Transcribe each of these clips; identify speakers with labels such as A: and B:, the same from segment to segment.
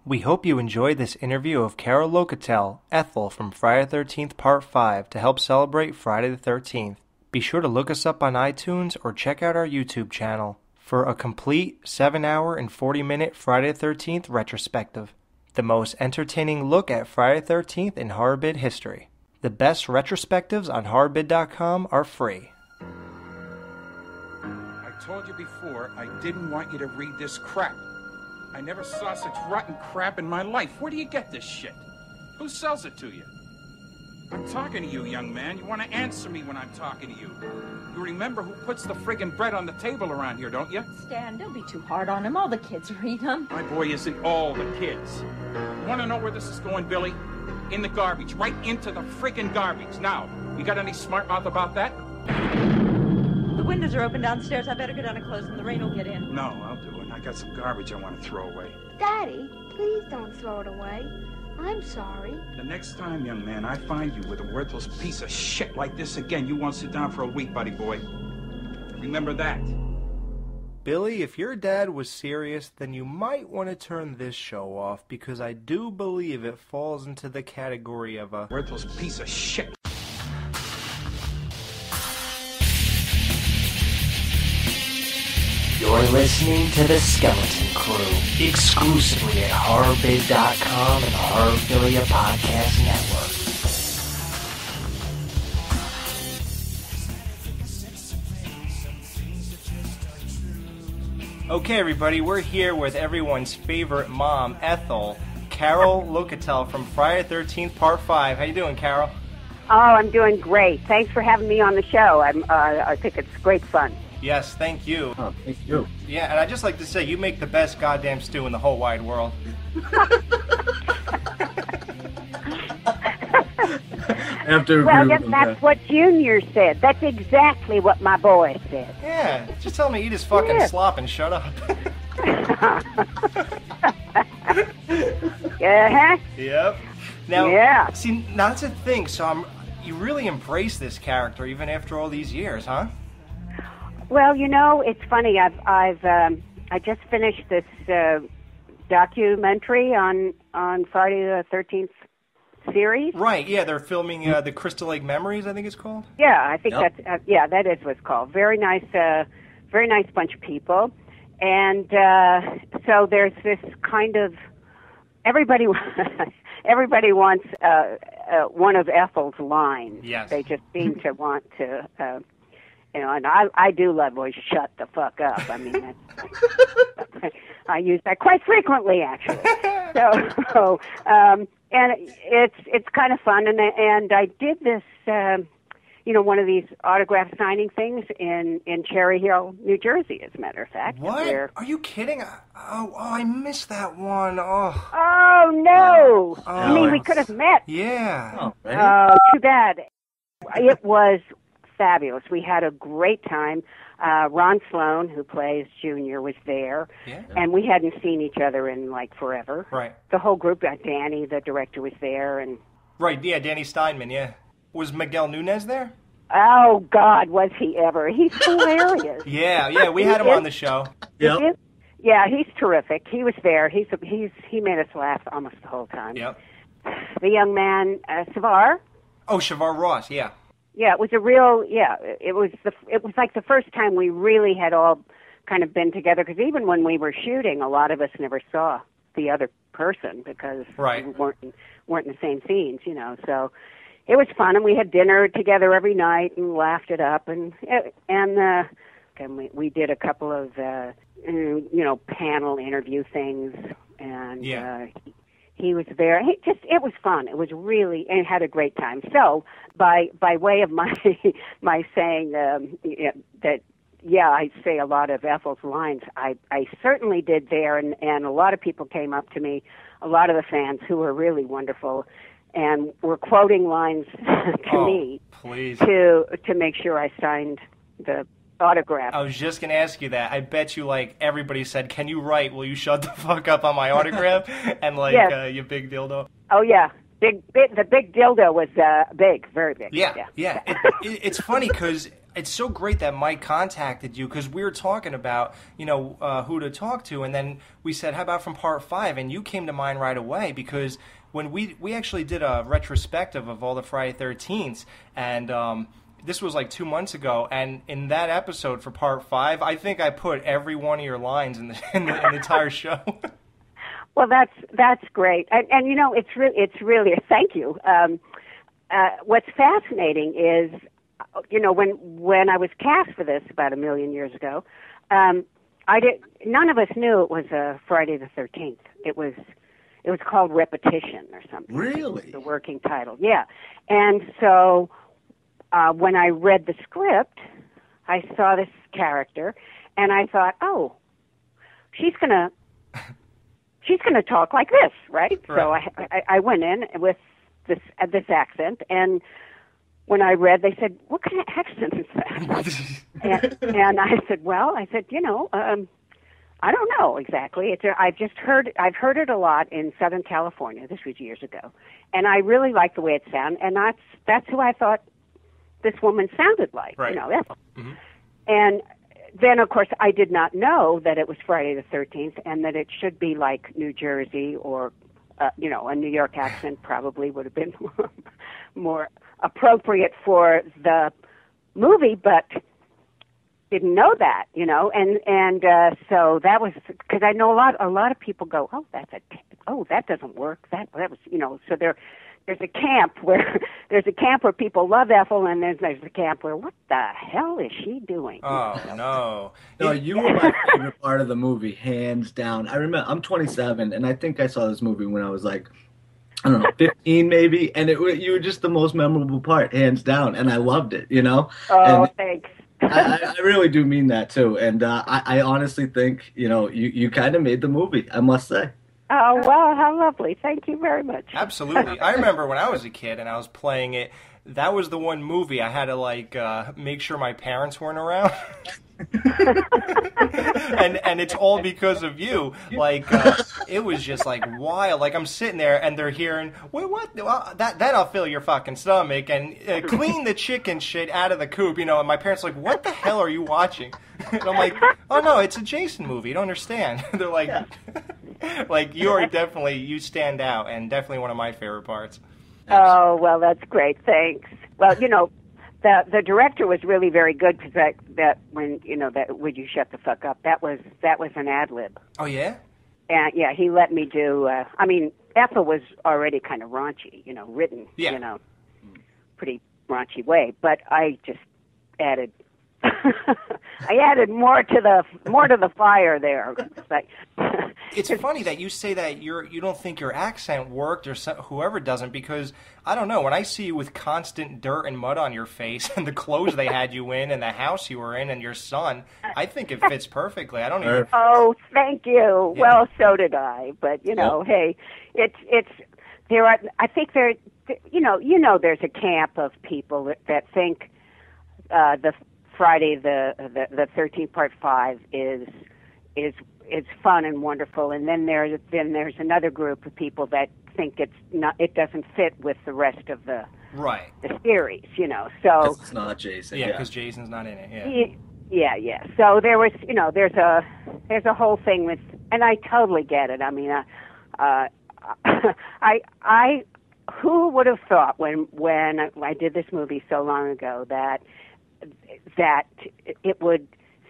A: We hope you enjoyed this interview of Carol Locatell, Ethel from Friday the 13th Part 5 to help celebrate Friday the 13th. Be sure to look us up on iTunes or check out our YouTube channel for a complete 7-hour and 40-minute Friday the 13th retrospective. The most entertaining look at Friday the 13th in horror bid history. The best retrospectives on horrorbid.com are free.
B: I told you before, I didn't want you to read this crap. I never saw such rotten crap in my life. Where do you get this shit? Who sells it to you? I'm talking to you, young man. You want to answer me when I'm talking to you. You remember who puts the friggin' bread on the table around here, don't you?
C: Stan, don't be too hard on him. All the kids read them.
B: My boy isn't all the kids. You want to know where this is going, Billy? In the garbage. Right into the friggin' garbage. Now, you got any smart mouth about that?
C: The windows are open downstairs. I better go down and close them. The rain will get in.
B: No, I'll do it. I got some garbage I want to throw away.
D: Daddy, please don't throw it away. I'm sorry.
B: The next time, young man, I find you with a worthless piece of shit like this again, you won't sit down for a week, buddy boy. Remember that.
A: Billy, if your dad was serious, then you might want to turn this show off, because I do believe it falls into the category of a
B: worthless piece of shit.
A: You're listening to The Skeleton Crew, exclusively at HorrorBid.com and the Horrorphilia Podcast Network. Okay, everybody, we're here with everyone's favorite mom, Ethel, Carol Locatell from Friday the 13th, Part 5. How you doing, Carol?
E: Oh, I'm doing great. Thanks for having me on the show. I think it's great fun.
A: Yes, thank you.
F: Oh, thank you.
A: Yeah, and I'd just like to say, you make the best goddamn stew in the whole wide world.
E: That's what Junior said. That's exactly what my boy said.
A: Yeah, just tell him to eat his fucking slop and shut up.
E: Uh-huh.
A: Yep. Now, see, now that's the thing. So you really embrace this character even after all these years, huh?
E: Well, you know, it's funny. I just finished this documentary on Friday the 13th series.
A: Right. Yeah, they're filming the Crystal Lake Memories, I think it's called.
E: Yeah, I think that's that is what it's called. Very nice bunch of people, and so there's this kind of everybody wants one of Ethel's lines.
A: Yes.
E: They just seem to want to. And I do love voice, shut the fuck up. I mean, I use that quite frequently, actually. So and it's kind of fun. And I did this, one of these autograph signing things in Cherry Hill, New Jersey, as a matter of fact.
A: What? Are you kidding? Oh, I missed that one.
E: Oh no! I mean, we could have met.
A: Yeah.
E: Too bad. It was fabulous. We had a great time. Ron Sloan, who plays Junior, was there, and we hadn't seen each other in like forever.
A: Right.
E: The whole group. Danny, the director, was there, and
A: Danny Steinman. Yeah. Was Miguel Nunez there?
E: Oh God, was he ever? He's hilarious.
A: Yeah. We had him on the show.
E: Yep. Yeah, he's terrific. He was there. He made us laugh almost the whole time.
A: Yep.
E: The young man, Savar.
A: Oh, Shavar Ross. Yeah.
E: Yeah, it was it was like the first time we really had all kind of been together, because even when we were shooting, a lot of us never saw the other person because we weren't in the same scenes, so it was fun, and we had dinner together every night and laughed it up, and we did a couple of panel interview things, and he was there. It was fun. It was really, and had a great time. So, by way of my saying that, I say a lot of Ethel's lines, I certainly did there, and a lot of people came up to me, a lot of the fans who were really wonderful, and were quoting lines to me to make sure I signed the autograph.
A: I was just going to ask you that. I bet you, everybody said, "Can you write, will you shut the fuck up on my autograph?" And, you big dildo.
E: Oh, yeah. The big dildo was big, very big.
A: Yeah. It's funny because it's so great that Mike contacted you because we were talking about, who to talk to. And then we said, how about from part 5? And you came to mind right away because when we actually did a retrospective of all the Friday 13th, and this was like 2 months ago. And in that episode for part 5, I think I put every one of your lines in the entire show.
E: Well, that's great. And it's really thank you. What's fascinating is, when I was cast for this about 1 million years ago, none of us knew it was a Friday the 13th. It was called Repetition or something.
F: Really?
E: The working title. Yeah. And so when I read the script, I saw this character and I thought, "Oh, she's going to talk like this, right?" So I went in with this accent, and when I read, they said, "What kind of accent is that?" and I said, I don't know exactly. I've heard it a lot in Southern California. This was years ago, and I really like the way it sounded, and that's who I thought this woman sounded like.
A: Right.
E: Ethel.
A: Mm-hmm.
E: And then, of course, I did not know that it was Friday the 13th, and that it should be like New Jersey or, a New York accent probably would have been more appropriate for the movie, but didn't know that, and so that was because I know a lot of people go, that doesn't work. That was, so there's a camp where people love Ethel, and there's a camp where what the hell is she doing?
A: Oh no!
F: No, you were my favorite part of the movie, hands down. I remember I'm 27, and I think I saw this movie when I was like, I don't know, 15 maybe, and you were just the most memorable part, hands down, and I loved it.
E: Oh,
F: and
E: thanks.
F: I really do mean that too, and I honestly think you kind of made the movie, I must say.
E: Oh, well, how lovely. Thank you very much.
A: Absolutely. I remember when I was a kid and I was playing it, that was the one movie I had to, make sure my parents weren't around. and it's all because of you. It was just, wild. I'm sitting there and they're hearing, wait, what? Well, that'll fill your fucking stomach. And clean the chicken shit out of the coop, and my parents are like, what the hell are you watching? And I'm like, oh, no, it's a Jason movie. You don't understand. They're like... Yeah. You stand out, and definitely one of my favorite parts.
E: Oh, well, that's great. Thanks. Well, the director was really very good because that would you shut the fuck up? That was an ad lib.
A: Oh yeah.
E: And yeah, he let me do. Ethel was already kind of raunchy, written, pretty raunchy way, but I just added. I added more to the fire there.
A: It's funny that you say that you don't think your accent worked or whoever doesn't, because I don't know, when I see you with constant dirt and mud on your face and the clothes they had you in and the house you were in and your son, I think it fits perfectly. I don't even.
E: Oh, thank you. Yeah. Well, so did I. But hey, it's there are. I think there. There's a camp of people that think the Friday the 13th part 5 is fun and wonderful, and then there's another group of people that think it doesn't fit with the rest of the series, so
F: it's not Jason.
A: Yeah, because Jason's not in it.
E: Yeah. So there was, there's a whole thing with, and I totally get it. I mean, I who would have thought when I did this movie so long ago that it would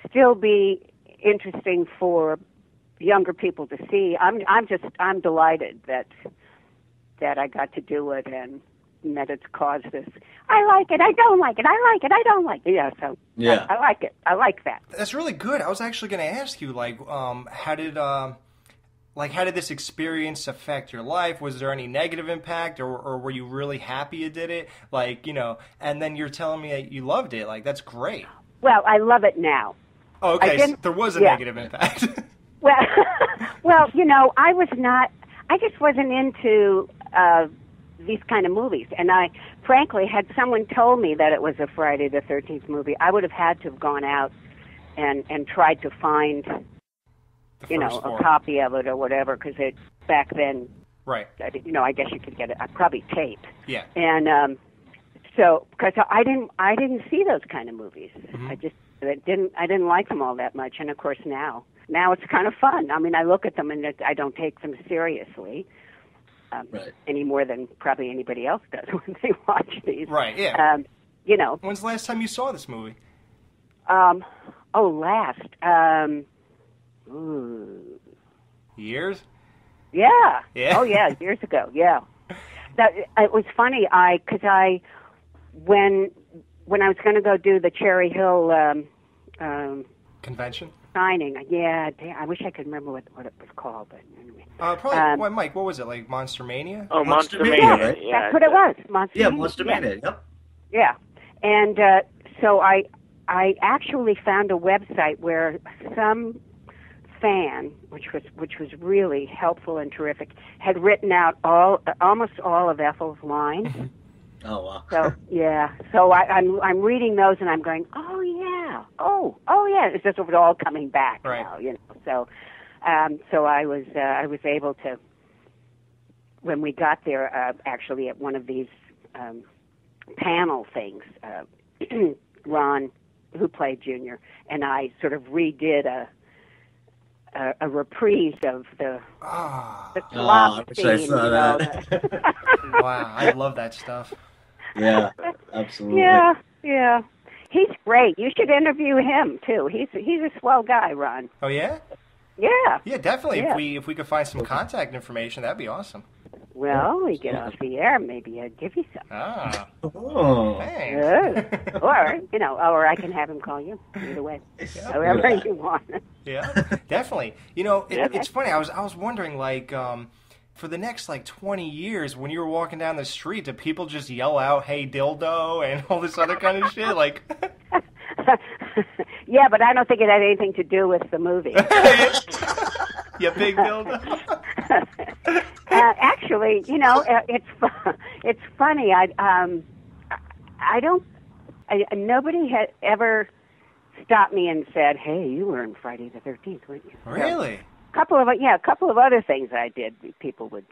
E: still be interesting for younger people to see. I'm delighted that I got to do it and that it's caused this. I like it. I don't like it. I like it. I don't like it. Yeah. So yeah, I like it. I like that.
A: That's really good. I was actually going to ask you, how did this experience affect your life? Was there any negative impact, or were you really happy you did it? And then you're telling me that you loved it. That's great.
E: Well, I love it now.
A: Oh, okay. So there was a negative impact.
E: Well, I just wasn't into these kind of movies. And I, frankly, had someone told me that it was a Friday the 13th movie, I would have had to have gone out and tried to find, a copy of it or whatever, because back then,
A: right?
E: I guess you could get it, probably tape.
A: Yeah.
E: And So because I didn't see those kind of movies. I didn't like them all that much. And of course now it's kind of fun. I mean, I look at them and I don't take them seriously. Any more than probably anybody else does when they watch these.
A: Right, yeah.
E: When's
A: the last time you saw this movie?
E: Last.
A: Years?
E: Yeah.
A: Yeah.
E: Oh, yeah, years ago, yeah. It was funny, when I was going to go do the Cherry Hill
A: Convention?
E: Signing, I wish I could remember what it was called, but anyway.
A: Probably, Mike, what was it, like Monster Mania?
G: Oh, Monster
F: Mania,
G: Mania,
F: right?
G: yeah.
E: That's what it was, Monster Mania.
F: Monster Mania, yep.
E: Yeah, and so I actually found a website where some fan, which was really helpful and terrific, had written out almost all of Ethel's lines.
F: Oh wow!
E: So yeah, so I'm reading those and I'm going, oh yeah, it's just all coming back now, So, so I was able to, when we got there, actually at one of these panel things, Ron, who played Junior, and I sort of redid a reprise of the slop scene.
F: I saw that.
A: Wow, I love that stuff.
F: Yeah, absolutely.
E: Yeah. He's great. You should interview him too. He's a swell guy, Ron.
A: Oh yeah?
E: Yeah.
A: Yeah, definitely.
E: Yeah.
A: If we could find some contact information, that'd be awesome.
E: Well, we get off the air, maybe I'd give you some.
A: Ah.
F: Oh.
A: Thanks.
E: Or I can have him call you. Either way, however you want.
A: Yeah, definitely. It's funny. I was wondering, like, for the next 20 years, when you were walking down the street, do people just yell out "Hey, dildo" and all this other kind of shit? Like,
E: yeah, but I don't think it had anything to do with the movie.
A: You big dildo.
E: Actually, it's funny. Nobody had ever stopped me and said, "Hey, you were in Friday the 13th, weren't you?"
A: Really?
E: A couple of other things I did. People would,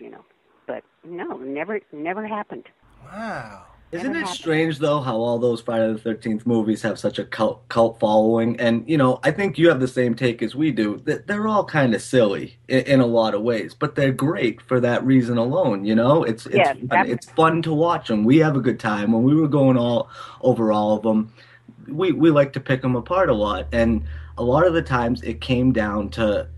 E: but no, never happened.
A: Wow.
F: Isn't it strange, though, how all those Friday the 13th movies have such a cult following? And, I think you have the same take as we do. They're all kind of silly in a lot of ways, but they're great for that reason alone, It's fun to watch them. We have a good time. When we were going over all of them, we like to pick them apart a lot. And a lot of the times it came down to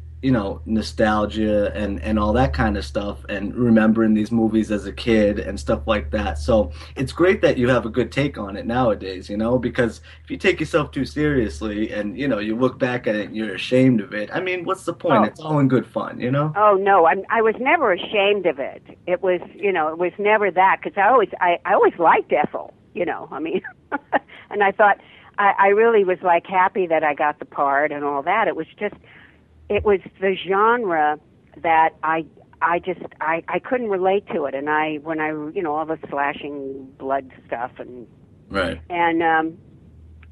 F: nostalgia and all that kind of stuff, and remembering these movies as a kid and stuff like that. So it's great that you have a good take on it nowadays, because if you take yourself too seriously and, you look back at it and you're ashamed of it, I mean, what's the point? It's all in good fun,
E: Oh, no, I was never ashamed of it. It was, it was never that, because I always liked Ethel, I mean, and I thought, I really was happy that I got the part and all that. It was the genre that I couldn't relate to it, and when I all the slashing blood stuff and
F: right,
E: and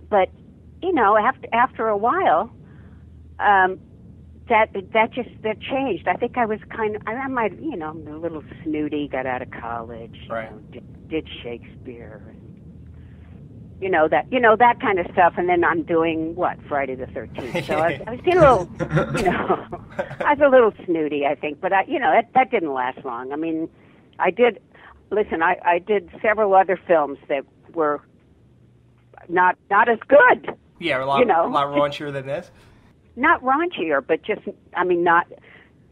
E: but after a while that changed. I think I was I might I'm a little snooty, got out of college,
A: right,
E: did Shakespeare. That kind of stuff, and then I'm doing Friday the 13th. So I was getting a little, I was a little snooty, I think, but that didn't last long. I mean, I did several other films that were not as good.
A: Yeah, a lot raunchier than this.
E: Not raunchier, but just,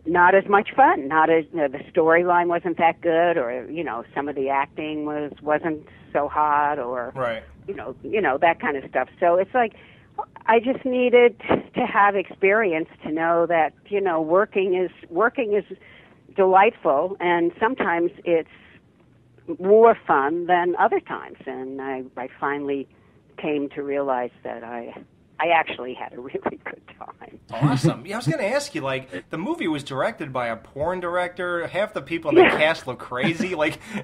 E: not as much fun. Not as the storyline wasn't that good, or some of the acting wasn't so hot, or
A: right.
E: That kind of stuff. So it's I just needed to have experience to know that, working is delightful, and sometimes it's more fun than other times. And I finally came to realize that I actually had a really good time.
A: Awesome. Yeah, I was going to ask you, the movie was directed by a porn director. Half the people in the cast look crazy.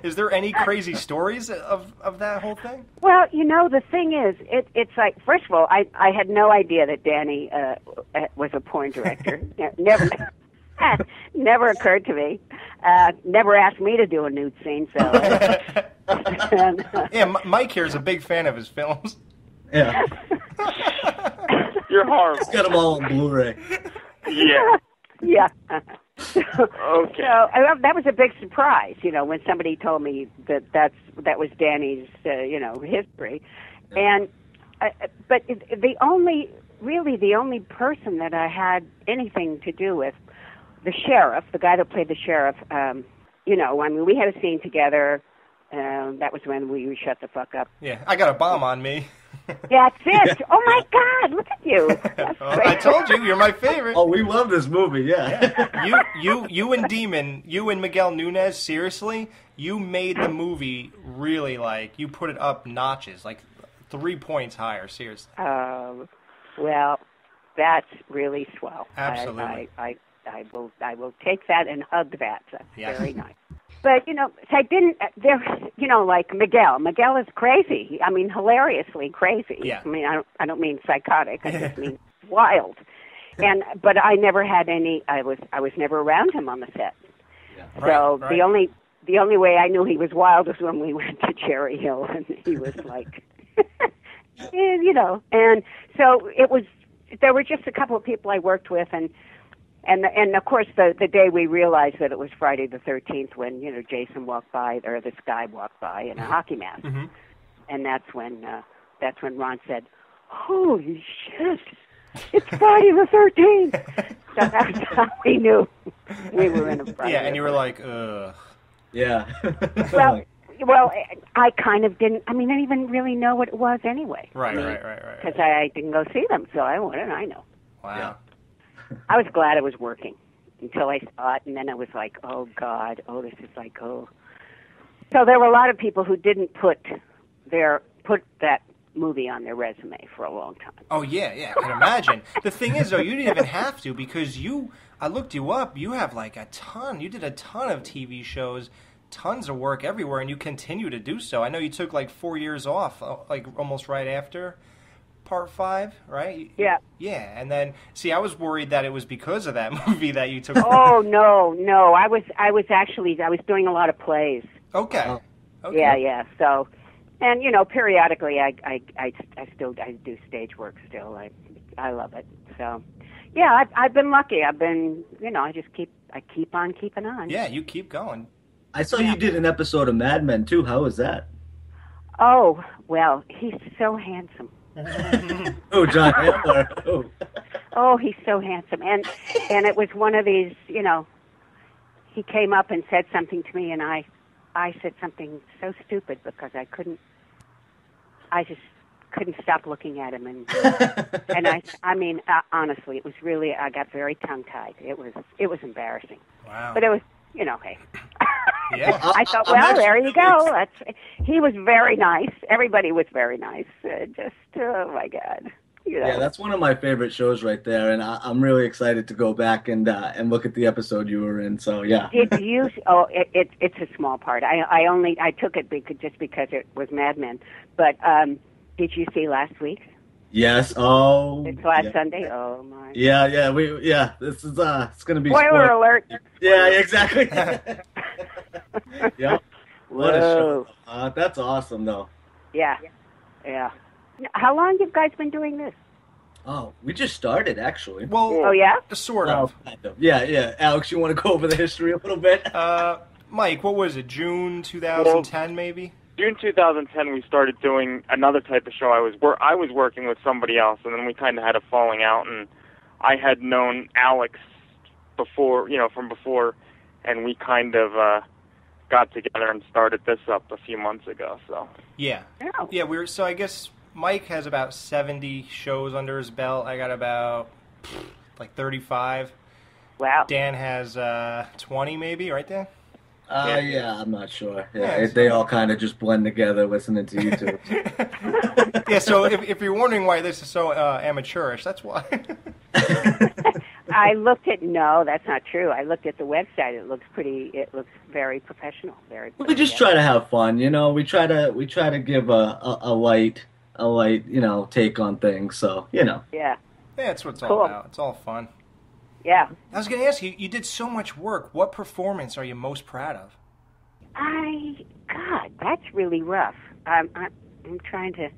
A: Is there any crazy stories of that whole thing?
E: Well, the thing is, it's first of all, I had no idea that Danny was a porn director. Never occurred to me. Never asked me to do a nude scene, so And,
A: Yeah, Mike here is a big fan of his films.
F: Yeah.
G: You're horrible.
F: He's got them all on Blu-ray.
G: Yeah.
E: yeah.
G: Okay.
E: That was a big surprise, when somebody told me that was Danny's, history. And but the only person that I had anything to do with, the sheriff, the guy that played the sheriff, we had a scene together. That was when we shut the fuck up.
A: Yeah, I got a bomb on me.
E: That's it. Oh my God, look at you.
A: I told you, you're my favorite.
F: Oh, we love this movie, yeah.
A: You and Demon, you and Miguel Nunez, seriously, you made the movie really, you put it up notches, 3 points higher, seriously.
E: Well, that's really swell.
A: Absolutely.
E: I will take that and hug that. That's very nice. But, I didn't, like Miguel. Miguel is crazy. I mean, hilariously crazy.
A: Yeah.
E: I mean, I don't mean psychotic. I just mean wild. But I never had any, I was never around him on the set.
F: Yeah.
E: So
A: right.
E: the only way I knew he was wild was when we went to Cherry Hill and he was like, and so there were just a couple of people I worked with and of course the day we realized that it was Friday the 13th when Jason walked by, or this guy walked by in a hockey mask, and that's when Ron said, "Holy shit, it's Friday the 13th." So that's how we knew we were in a Friday.
A: Yeah, and you were like, ugh.
F: Yeah.
E: Well, I kind of didn't. I mean, I didn't even really know what it was anyway.
A: Right.
E: Because I didn't go see them, so what did I know?
A: Wow.
F: Yeah.
E: I was glad it was working until I saw it, and then I was like, oh, God, this is oh. So there were a lot of people who didn't put that movie on their resume for a long time.
A: Oh, yeah, I can imagine. The thing is, though, you didn't even have to because I looked you up, you have you did a ton of TV shows, tons of work everywhere, and you continue to do so. I know you took 4 years off, almost right after Part 5, right?
E: Yeah.
A: Yeah, and then I was worried that it was because of that movie that you took.
E: Oh no! I was doing a lot of plays.
A: Okay.
E: Yeah. So, and periodically I do stage work still. I love it. So, yeah, I've been lucky. I've been I keep on keeping on.
A: Yeah, you keep going.
F: I saw you did an episode of Mad Men too. How was that?
E: Oh well, he's so handsome.
F: Oh, John Hitler.
E: Oh, he's so handsome. And it was one of these, he came up and said something to me, and I said something so stupid because I just couldn't stop looking at him. And I mean, honestly, it was really, I got very tongue-tied. It was embarrassing.
A: Wow.
E: But it was, hey.
A: Yeah.
E: I thought, there you go. He was very nice. Everybody was very nice. Oh my God.
F: Yeah, that's one of my favorite shows right there, and I'm really excited to go back and look at the episode you were in. So yeah.
E: Did you? Oh, it's a small part. I took it just because it was Mad Men. But did you see last week?
F: Yes. Oh.
E: It's last Sunday. Oh my.
F: Yeah. This is it's gonna be
E: spoiler alert.
F: Yeah, exactly. Yep. What a
E: Whoa.
F: show. That's awesome, though.
E: Yeah. How long have you guys been doing this?
F: Oh, we just started, actually.
A: Well,
E: oh, yeah?
A: Sort of.
F: Kind of. Yeah. Alex, you want to go over the history a little bit?
A: Mike, what was it, June 2010, maybe?
G: June 2010, we started doing another type of show. I was working with somebody else, and then we kind of had a falling out, and I had known Alex before, from before, and we kind of got together and started this up a few months ago. So
A: yeah, So I guess Mike has about 70 shows under his belt. I got about 35.
E: Wow.
A: Dan has 20, maybe, right, Dan?
F: Yeah, I'm not sure. Yeah, they all kind of just blend together listening to YouTube.
A: Yeah, so if you're wondering why this is so amateurish, that's why.
E: No, that's not true. I looked at the website. It looks very professional.
F: We just try to have fun, We try to give a light, take on things. So,
E: Yeah.
A: Yeah, that's what it's
E: Cool.
A: all about. It's all fun.
E: Yeah.
A: I was going to ask you, you did so much work. What performance are you most proud of?
E: I God, that's really rough. I'm trying to,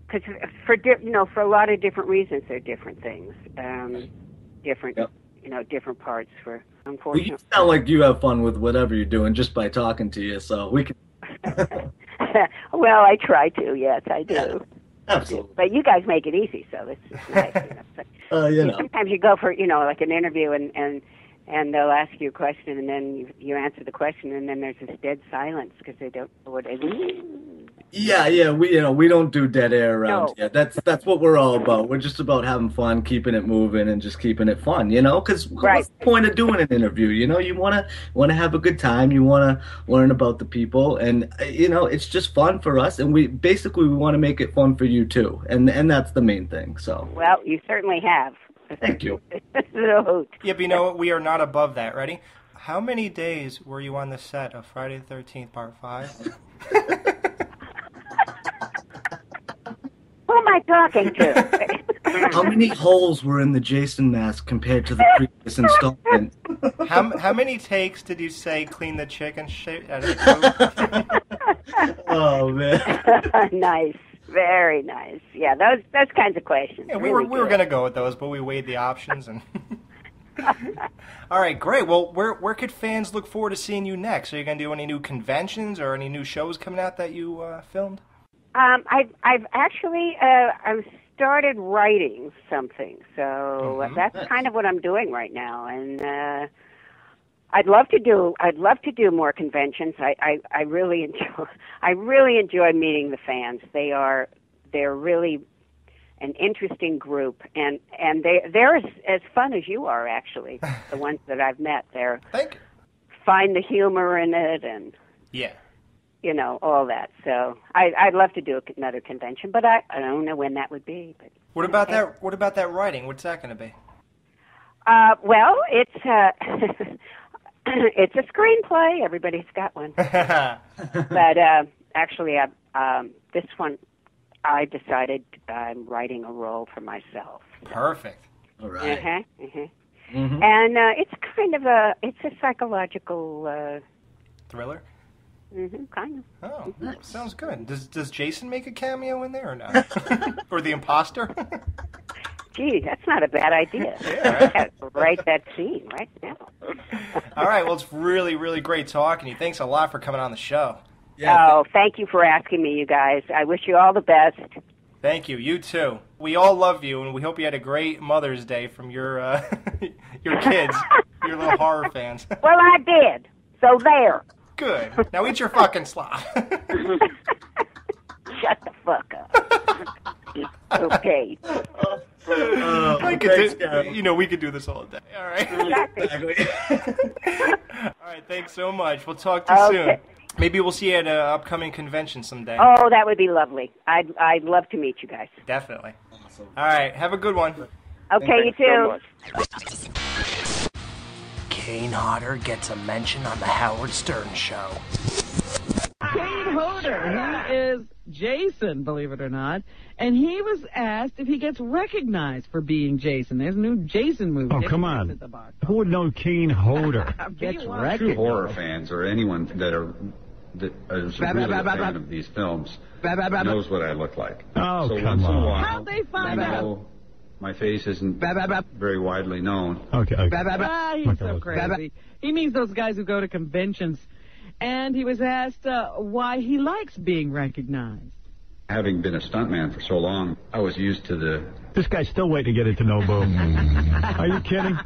E: because for a lot of different reasons, they're different things, different, different parts. For unfortunately,
F: well, you sound like you have fun with whatever you're doing just by talking to you. So we can.
E: Well, I try to. Yes, I do.
F: Yeah, absolutely.
E: But you guys make it easy, so this is nice. Sometimes you go for like an interview and they'll ask you a question, and then you answer the question, and then there's this dead silence because they don't know what it means.
F: Yeah, we don't do dead air around here. That's what we're all about. We're just about having fun, keeping it moving, and just keeping it fun, Because what's the point of doing an interview? You want to have a good time. You want to learn about the people, and it's just fun for us. And we want to make it fun for you too, and that's the main thing. So
E: well, you certainly have.
F: Thank you.
A: Yeah, but we are not above that. Ready? How many days were you on the set of Friday the 13th, Part 5?
E: Who am I talking to?
F: How many holes were in the Jason mask compared to the previous installment?
A: How many takes did you say clean the chicken shit out of the coat?
F: Oh, man.
E: Nice. Very nice. Yeah, those kinds of questions.
A: Yeah, we were going to go with those, but we weighed the options. And all right, great. Well, where could fans look forward to seeing you next? Are you going to do any new conventions or any new shows coming out that you filmed?
E: I've actually I've started writing something, so that's kind of what I'm doing right now, and I'd love to do more conventions. I really enjoy meeting the fans. They're really an interesting group, and they're as fun as you are, actually. The ones that I've met, find the humor in it, and all that. So I'd love to do another convention, but I don't know when that would be. But
A: what about that? What about that writing? What's that going to be?
E: Well, it's it's a screenplay. Everybody's got one. But actually, this one, I decided I'm writing a role for myself.
A: Perfect.
F: All right.
E: Mm-hmm. And it's kind of a psychological
A: thriller.
E: Kind of.
A: Oh, sounds good. Does Jason make a cameo in there or not? Or the imposter?
E: Gee, that's not a bad idea.
A: Yeah,
E: right? Write that scene right now.
A: All right, well, it's really, really great talking to you. Thanks a lot for coming on the show.
E: Yeah, thank you for asking me, you guys. I wish you all the best.
A: Thank you. You too. We all love you, and we hope you had a great Mother's Day from your your kids, your little horror fans.
E: Well, I did. So there.
A: Good. Now eat your fucking slop.
E: Shut the fuck up. Okay.
A: We could do this all day. All right. All right. Thanks so much. We'll talk to you soon. Maybe we'll see you at an upcoming convention someday.
E: Oh, that would be lovely. I'd love to meet you guys.
A: Definitely. Awesome. All right. Have a good one.
E: Okay, you too.
A: So Kane Hodder gets a mention on the Howard Stern Show.
H: Kane Hodder, he is Jason, believe it or not, and he was asked if he gets recognized for being Jason. There's a new Jason movie.
I: Oh, come on. Who would know Kane Hodder?
H: Gets
J: True horror fans or anyone that is really a fan of these films knows what I look like.
I: Oh,
J: so
I: come on.
H: How'd they find out?
J: My face isn't very widely known.
I: Okay.
H: He's so crazy. He means those guys who go to conventions. And he was asked why he likes being recognized.
J: Having been a stuntman for so long, I was used to the...
I: This guy's still waiting to get into Nobu. Are you kidding?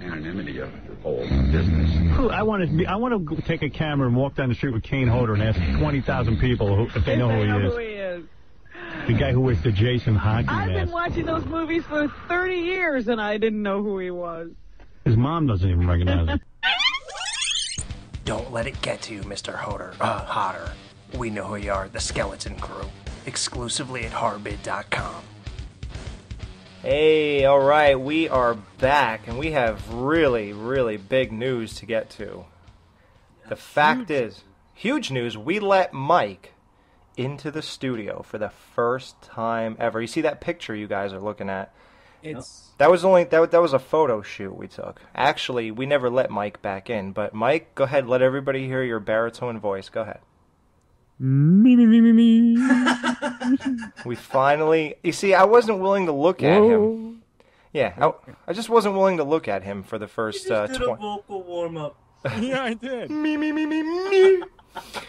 J: Anonymity of the whole business.
I: I want to take a camera and walk down the street with Kane Hodder and ask 20,000 people if they know who he is. The guy who wears the Jason hockey mask.
H: I've been watching those movies for 30 years, and I didn't know who he was.
I: His mom doesn't even recognize him.
A: Don't let it get to you, Mr. Hodder. We know who you are, the Skeleton Crew. Exclusively at harbid.com. Hey, all right, we are back, and we have really, really big news to get to. The fact is, huge news, we let Mike into the studio for the first time ever. You see that picture you guys are looking at? That was that was a photo shoot we took. Actually, we never let Mike back in, but Mike, go ahead, let everybody hear your baritone voice. Go ahead.
K: Me.
A: We finally... You see, I wasn't willing to look at him. Yeah, I just wasn't willing to look at him for the first...
F: You just did a vocal warm-up.
K: Yeah, I did.
A: Me.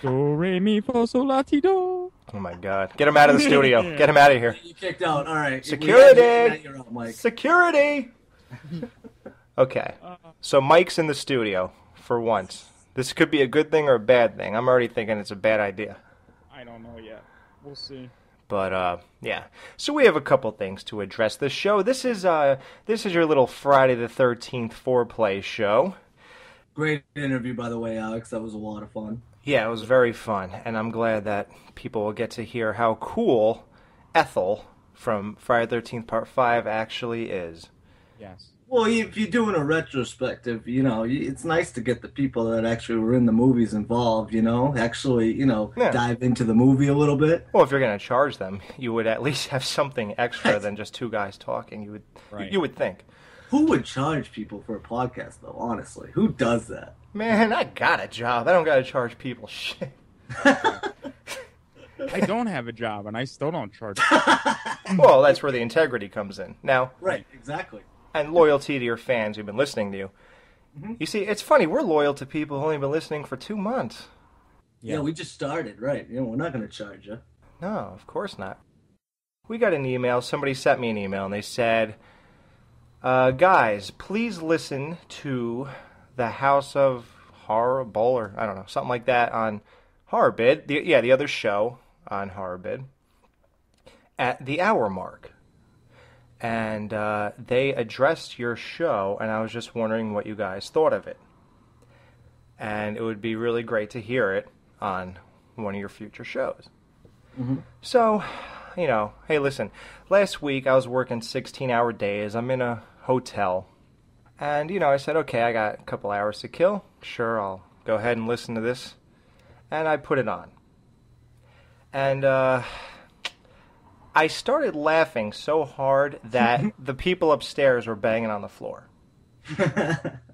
K: Do, re, mi, fa, sol, la, ti, do.
A: Oh, my God. Get him out of the studio. Get him out of here.
F: You kicked out. All right.
A: Security!
F: You're up, Mike.
A: Security! Okay. So Mike's in the studio for once. This could be a good thing or a bad thing. I'm already thinking it's a bad idea.
K: I don't know yet. We'll see.
A: But, yeah. So we have a couple things to address this show. This is your little Friday the 13th foreplay show.
F: Great interview, by the way, Alex. That was a lot of fun.
A: Yeah, it was very fun, and I'm glad that people will get to hear how cool Ethel from Friday the 13th Part 5 actually is.
K: Yes.
F: Well, if you're doing a retrospective, it's nice to get the people that actually were in the movies involved, actually, dive into the movie a little bit.
A: Well, if you're going to charge them, you would at least have something extra than just two guys talking, you would think.
F: Who would charge people for a podcast, though, honestly? Who does that?
A: Man, I got a job. I don't got to charge people shit.
K: I don't have a job, and I still don't charge.
A: Well, that's where the integrity comes in. Now,
F: right, exactly.
A: And loyalty to your fans who've been listening to you. Mm-hmm. You see, it's funny. We're loyal to people who've only been listening for 2 months.
F: Yeah, we just started, right. We're not going to charge you.
A: No, of course not. We got an email. Somebody sent me an email, and they said, guys, please listen to the House of Horrible, or I don't know, something like that on Horror Bid. The other show on Horror Bid at the hour mark. And they addressed your show, and I was just wondering what you guys thought of it. And it would be really great to hear it on one of your future shows. Mm-hmm. So, hey, listen, last week I was working 16-hour days. I'm in a hotel. And, I said, okay, I got a couple hours to kill. Sure, I'll go ahead and listen to this. And I put it on. And, I started laughing so hard that the people upstairs were banging on the floor.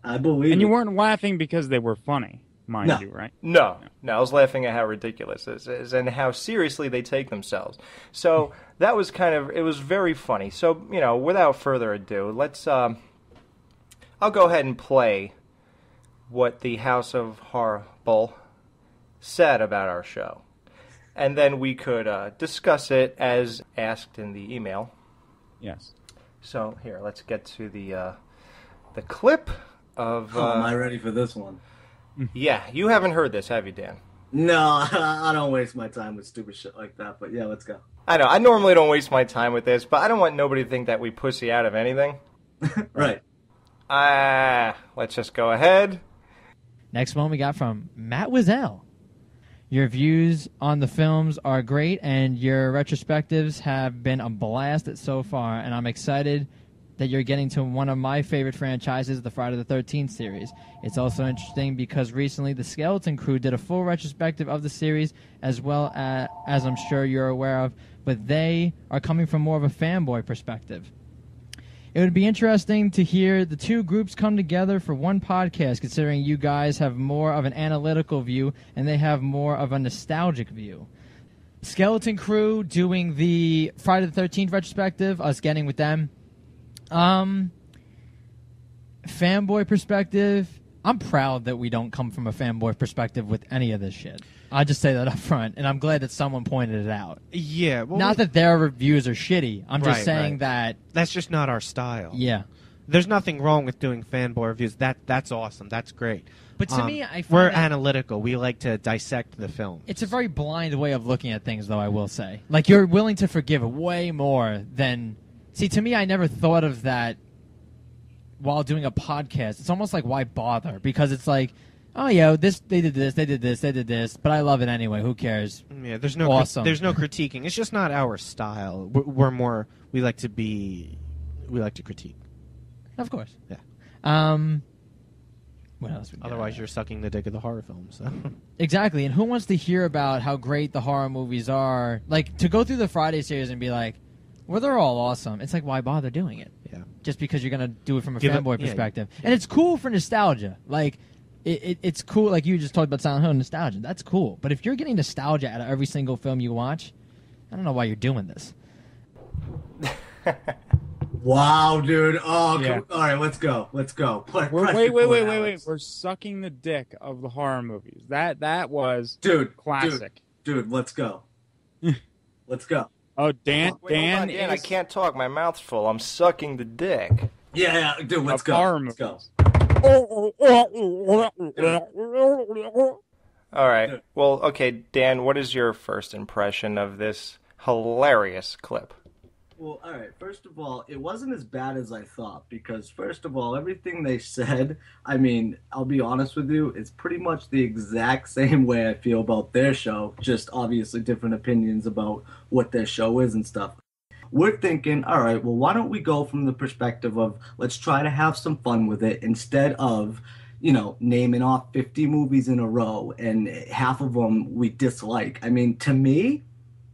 F: I believe
K: And you weren't laughing because they were funny, mind you, right?
A: No, I was laughing at how ridiculous this is and how seriously they take themselves. So that was it was very funny. So, without further ado, let's, I'll go ahead and play what the House of Horrible said about our show. And then we could discuss it as asked in the email.
K: Yes.
A: So here, let's get to the clip of.
F: Am I ready for this one?
A: Yeah, you haven't heard this, have you, Dan?
F: No, I don't waste my time with stupid shit like that. But yeah, let's go.
A: I know. I normally don't waste my time with this, but I don't want nobody to think that we pussy out of anything.
F: Right.
A: Let's just go ahead.
L: Next one we got from Matt Wiesel. Your views on the films are great, and your retrospectives have been a blast so far, and I'm excited that you're getting to one of my favorite franchises, the Friday the 13th series. It's also interesting because recently the Skeleton Crew did a full retrospective of the series, as well as I'm sure you're aware of, but they are coming from more of a fanboy perspective. It would be interesting to hear the two groups come together for one podcast, considering you guys have more of an analytical view and they have more of a nostalgic view. Skeleton Crew doing the Friday the 13th retrospective, us getting with them. Fanboy perspective, I'm proud that we don't come from a fanboy perspective with any of this shit. I'll just say that up front, and I'm glad that someone pointed it out.
M: Yeah. Well,
L: not that their reviews are shitty. I'm just saying that...
M: That's just not our style.
L: Yeah.
M: There's nothing wrong with doing fanboy reviews. That's awesome. That's great.
L: But to me, I find
M: we're analytical. We like to dissect the film.
L: It's a very blind way of looking at things, though, I will say. Like, you're willing to forgive way more than... See, to me, I never thought of that while doing a podcast. It's almost like, why bother? Because it's like... Oh yeah, they did this, but I love it anyway. Who cares?
M: Yeah, there's no
L: awesome.
M: There's no critiquing. It's just not our style. We're more. We like to critique.
L: Of course.
M: Yeah.
L: What else?
M: Otherwise, you're sucking the dick of the horror films. So.
L: Exactly. And who wants to hear about how great the horror movies are? Like to go through the Friday series and be like, Well, they're all awesome. It's like, why bother doing it?
M: Yeah.
L: Just because you're gonna do it from a
M: Give it-
L: fanboy
M: yeah.
L: perspective, and it's cool for nostalgia. Like, it's cool. Like you just talked about Silent Hill nostalgia. That's cool. But if you're getting nostalgia out of every single film you watch, I don't know why you're doing this.
F: Wow, dude. Oh,
K: Yeah.
F: all right, let's go. Let's go.
K: Wait. We're sucking the dick of the horror movies. That was classic.
F: Dude, let's go. Let's go.
K: Oh, Dan.
A: Wait, hold on, Dan, I can't talk. My mouth's full. I'm sucking the dick.
F: Yeah, dude, let's go.
K: Horror
F: Let's go.
A: All right. Well, okay, Dan, what is your first impression of this hilarious clip?
F: Well, all right. First of all, it wasn't as bad as I thought because, first of all, everything they said, I mean, I'll be honest with you, it's pretty much the exact same way I feel about their show, just obviously different opinions about what their show is and stuff. We're thinking, all right, well, why don't we go from the perspective of let's try to have some fun with it instead of, you know, naming off 50 movies in a row and half of them we dislike. I mean, to me,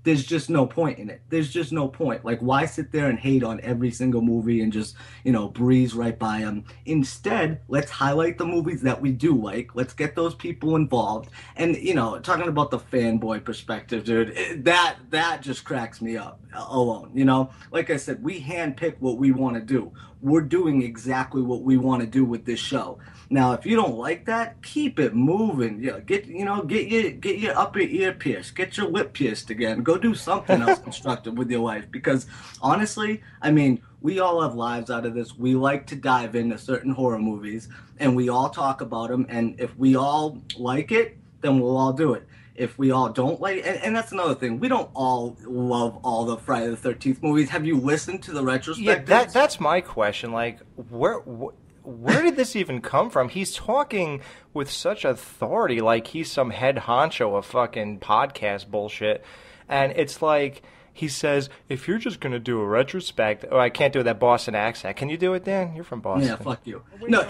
F: there's just no point in it. There's just no point. Like, why sit there and hate on every single movie and just, you know, breeze right by them? Instead, let's highlight the movies that we do like. Let's get those people involved. And, you know, talking about the fanboy perspective, dude, that just cracks me up alone. You know, like I said, we handpick what we want to do. We're doing exactly what we want to do with this show. Now, if you don't like that, keep it moving. Yeah, get your upper ear pierced, get your lip pierced again. Go do something else constructive with your life. Because honestly, I mean, we all have lives out of this. We like to dive into certain horror movies, and we all talk about them. And if we all like it, then we'll all do it. If we all don't like, and that's another thing, we don't all love all the Friday the 13th movies. Have you listened to the retrospectives?
A: Yeah, that's my question. Like, where did this even come from? He's talking with such authority, like he's some head honcho of fucking podcast bullshit. And it's like, he says, if you're just going to do a retrospect... Oh, I can't do that Boston accent. Can you do it, Dan? You're from Boston.
F: Yeah, fuck you.
A: No,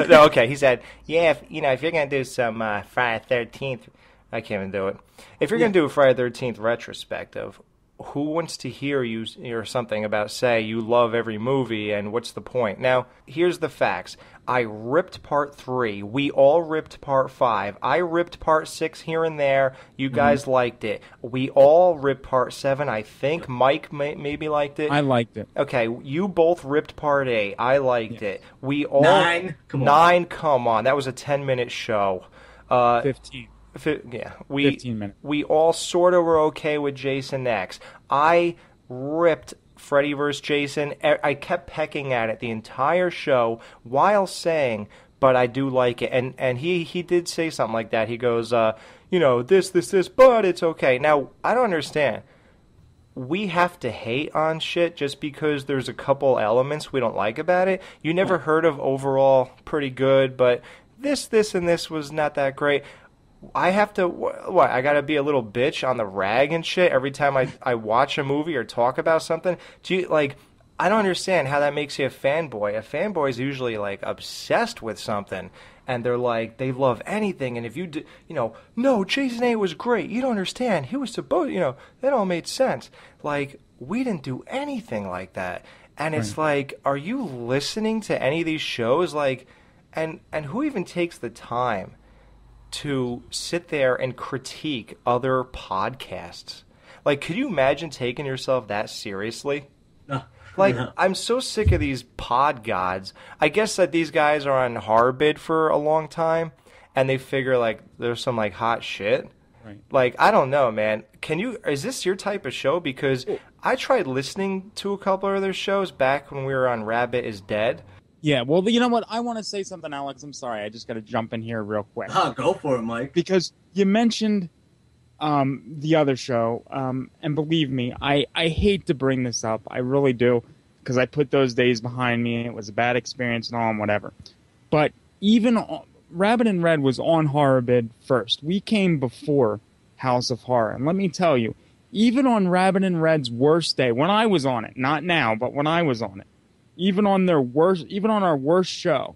A: no, okay. He said, yeah, if you're going to do some Friday 13th... I can't even do it. If you're going to do a Friday 13th retrospective, who wants to hear you or something about, say, you love every movie and what's the point? Now, here's the facts. I ripped part 3. We all ripped part 5. I ripped part 6 here and there. You guys liked it. We all ripped part 7. I think Mike maybe liked it.
K: I liked it.
A: Okay, you both ripped part 8. I liked it. We all
F: 9. Come on.
A: 9. Come on. That was a 10-minute show.
K: 15.
A: 15
K: minutes.
A: We all sort of were okay with Jason X. I ripped Freddy vs. Jason. I kept pecking at it the entire show while saying, but I do like it. And he did say something like that. He goes, this, but it's okay. Now, I don't understand. We have to hate on shit just because there's a couple elements we don't like about it. You never heard of overall pretty good, but this, and this was not that great. I have to, what, I gotta be a little bitch on the rag and shit every time I watch a movie or talk about something? I don't understand how that makes you a fanboy. A fanboy is usually, like, obsessed with something, and they're like, they love anything, and if you, no, Jason A was great, you don't understand, he was supposed, that all made sense. Like, we didn't do anything like that. And it's like, are you listening to any of these shows? Like, and who even takes the time to sit there and critique other podcasts? Like, could you imagine taking yourself that seriously?
F: No.
A: Like,
F: No.
A: I'm so sick of these pod gods. I guess that these guys are on Harbid for a long time, and they figure, like, there's some, like, hot shit.
K: Right.
A: Like, I don't know, man. Is this your type of show? Because I tried listening to a couple of their shows back when we were on Rabbit is Dead.
K: Yeah, well, you know what? I want to say something, Alex. I'm sorry. I just got to jump in here real quick.
F: Go for it, Mike.
K: Because you mentioned the other show, and believe me, I hate to bring this up. I really do, because I put those days behind me. It was a bad experience and all and whatever. But even Rabbit and Red was on Horror Bid first. We came before House of Horror. And let me tell you, even on Rabbit and Red's worst day, when I was on it, not now, but when I was on it, even on our worst show,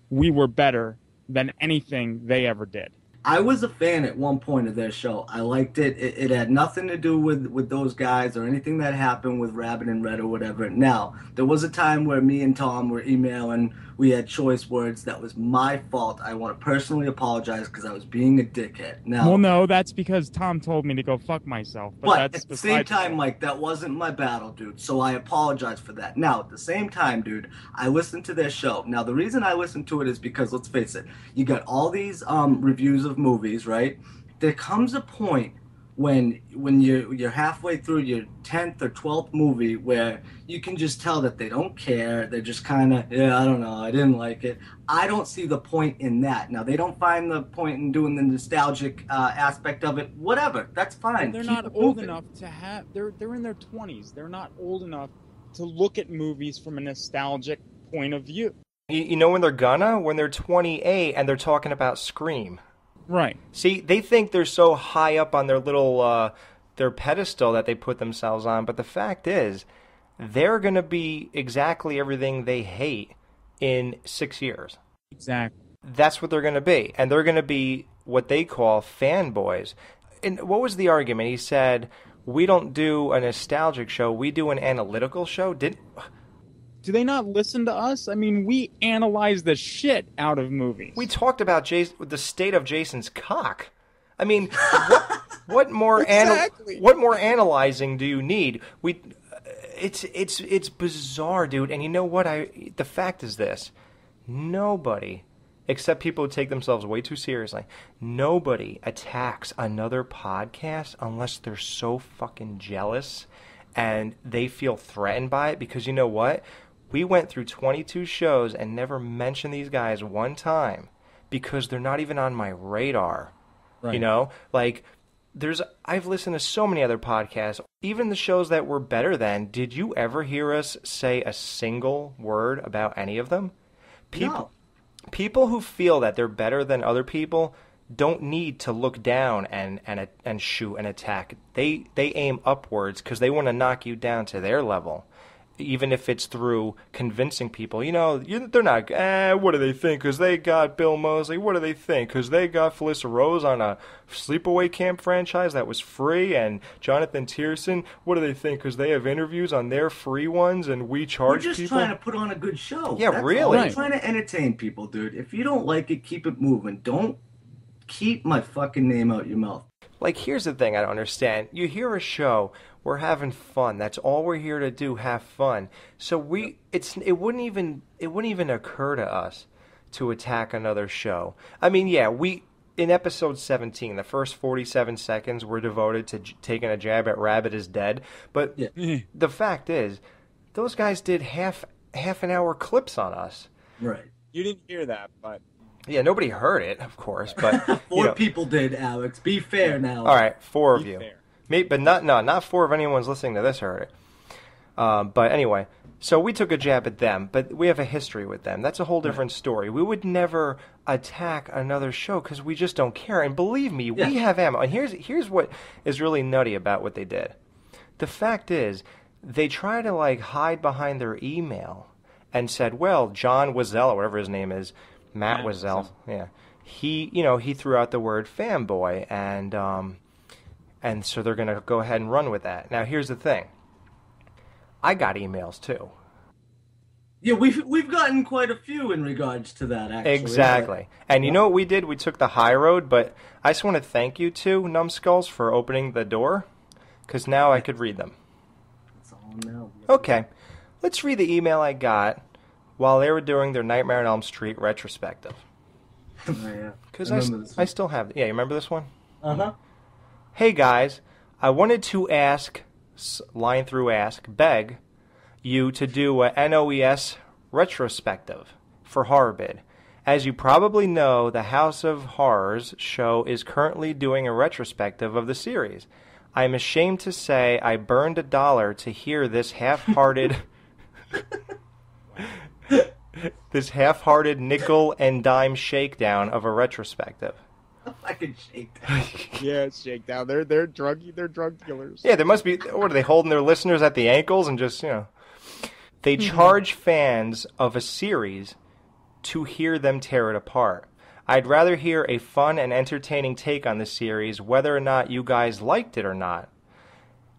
K: we were better than anything they ever did.
F: I was a fan at one point of their show. I liked it. It had nothing to do with those guys or anything that happened with Rabbit and Red or whatever. Now, there was a time where me and Tom were emailing. We had choice words. That was my fault. I want to personally apologize because I was being a dickhead. Now,
K: well, no, that's because Tom told me to go fuck myself. But that's
F: at the same time, Mike, that wasn't my battle, dude. So I apologize for that. Now, at the same time, dude, I listened to their show. Now, the reason I listened to it is because, let's face it, you got all these reviews of movies, right? There comes a point when you're halfway through your 10th or 12th movie where you can just tell that they don't care. They're just kind of, yeah, I don't know, I didn't like it. I don't see the point in that. Now, they don't find the point in doing the nostalgic aspect of it. Whatever, that's fine.
K: They're not old enough to have, they're in their 20s. They're not old enough to look at movies from a nostalgic point of view.
A: You know when they're 28 and they're talking about Scream.
K: Right.
A: See, they think they're so high up on their little their pedestal that they put themselves on, but the fact is, they're going to be exactly everything they hate in 6 years.
K: Exactly.
A: That's what they're going to be, and they're going to be what they call fanboys. And what was the argument? He said, "We don't do a nostalgic show; we do an analytical show."
K: Do they not listen to us? I mean, we analyze the shit out of movies.
A: We talked about the state of Jason's cock. I mean, what more
K: exactly.
A: What more analyzing do you need? It's bizarre, dude. And you know what? The fact is this: nobody, except people who take themselves way too seriously, nobody attacks another podcast unless they're so fucking jealous and they feel threatened by it. Because you know what? We went through 22 shows and never mentioned these guys one time because they're not even on my radar. Right. You know? Like, I've listened to so many other podcasts, even the shows that were better than. Did you ever hear us say a single word about any of them?
F: No.
A: People who feel that they're better than other people don't need to look down and shoot and attack. They aim upwards because they want to knock you down to their level. Even if it's through convincing people, they're not, what do they think? Because they got Bill Moseley. What do they think? Because they got Felissa Rose on a sleepaway camp franchise that was free, and Jonathan Tierson. What do they think? Because they have interviews on their free ones, and we charge people.
F: We're just trying to put on a good show.
A: Yeah,
F: that's
A: really.
F: We're trying to entertain people, dude. If you don't like it, keep it moving. Don't keep my fucking name out your mouth.
A: Like, here's the thing I don't understand. You hear a show, we're having fun. That's all we're here to do, have fun. So it wouldn't even occur to us to attack another show. I mean, yeah, in episode 17, the first 47 seconds were devoted to taking a jab at Rabbit is Dead. But the fact is, those guys did half an hour clips on us.
F: Right.
K: You didn't hear that, but...
A: Yeah, nobody heard it, of course, but...
F: Four people did, Alex. Be fair now.
A: All right, four of you.
K: Fair.
A: Maybe, but not four if anyone's listening to this heard it. But anyway, so we took a jab at them, but we have a history with them. That's a whole different story. We would never attack another show because we just don't care. And believe me, we have ammo. And here's what is really nutty about what they did. The fact is, they try to hide behind their email and said, well, John Wazell, or whatever his name is, Matt Wazell, yeah, he threw out the word fanboy, and so they're going to go ahead and run with that. Now, here's the thing. I got emails, too.
F: Yeah, we've gotten quite a few in regards to that, actually.
A: Exactly. And you know what we did? We took the high road, but I just want to thank you two, Numbskulls, for opening the door, because now I could read them.
F: That's all now.
A: Okay. Let's read the email I got while they were doing their Nightmare on Elm Street retrospective.
F: Oh, yeah.
A: Because I still have it. Yeah, you remember this one?
F: Uh-huh.
A: Hey, guys, I wanted to beg you to do a NOES retrospective for Horrorbid. As you probably know, the House of Horrors show is currently doing a retrospective of the series. I am ashamed to say I burned $1 to hear this half-hearted... this half-hearted nickel and dime shakedown of a retrospective.
F: Fucking shakedown.
K: Yeah, it's shakedown. They're drug dealers.
A: Yeah, there must be. What are they holding their listeners at the ankles and just They charge fans of a series to hear them tear it apart. I'd rather hear a fun and entertaining take on the series, whether or not you guys liked it or not.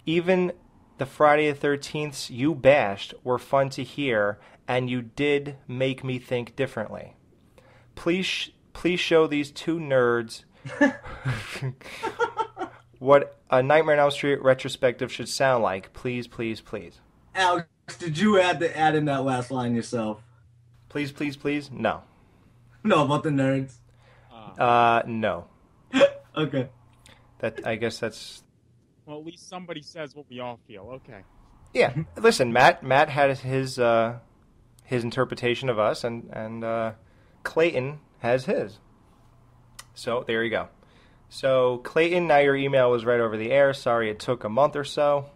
A: Even the Friday the 13ths you bashed were fun to hear, and you did make me think differently. Please show these two nerds what a Nightmare on Elm Street retrospective should sound like. Please, please, please.
F: Alex, did you add in that last line yourself?
A: Please, please, please? No.
F: No, about the nerds?
A: No.
F: Okay.
A: I guess that's...
K: Well, at least somebody says what we all feel. Okay.
A: Yeah. Listen, Matt had his interpretation of us, and Clayton has his. So, there you go. So, Clayton, now your email was right over the air. Sorry it took a month or so.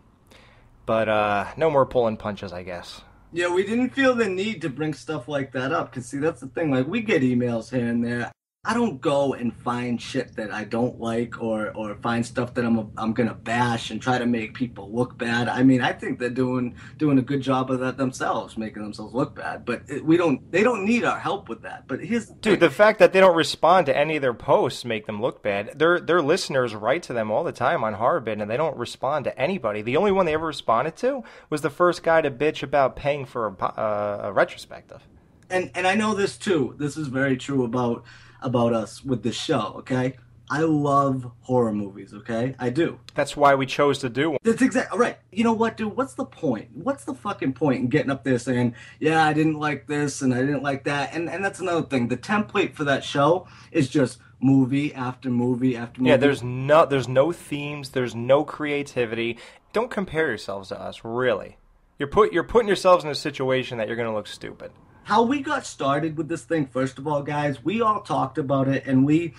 A: But no more pulling punches, I guess.
F: Yeah, we didn't feel the need to bring stuff like that up. Because, see, that's the thing. Like, we get emails here and there. I don't go and find shit that I don't like or find stuff that I'm gonna bash and try to make people look bad. I mean, I think they're doing a good job of that themselves, making themselves look bad. But they don't need our help with that. But here's the thing.
A: The fact that they don't respond to any of their posts make them look bad. Their listeners write to them all the time on Horrorbid, and they don't respond to anybody. The only one they ever responded to was the first guy to bitch about paying for a retrospective.
F: And I know this too. This is very true about us with this show, okay? I love horror movies, okay? I do.
A: That's why we chose to do one.
F: That's exactly right. You know what, dude? What's the point? What's the fucking point in getting up there saying, yeah, I didn't like this and I didn't like that? And that's another thing. The template for that show is just movie after movie after movie.
A: Yeah, there's no themes, there's no creativity. Don't compare yourselves to us, really. You're putting yourselves in a situation that you're going to look stupid.
F: How we got started with this thing, first of all, guys, we all talked about it, and we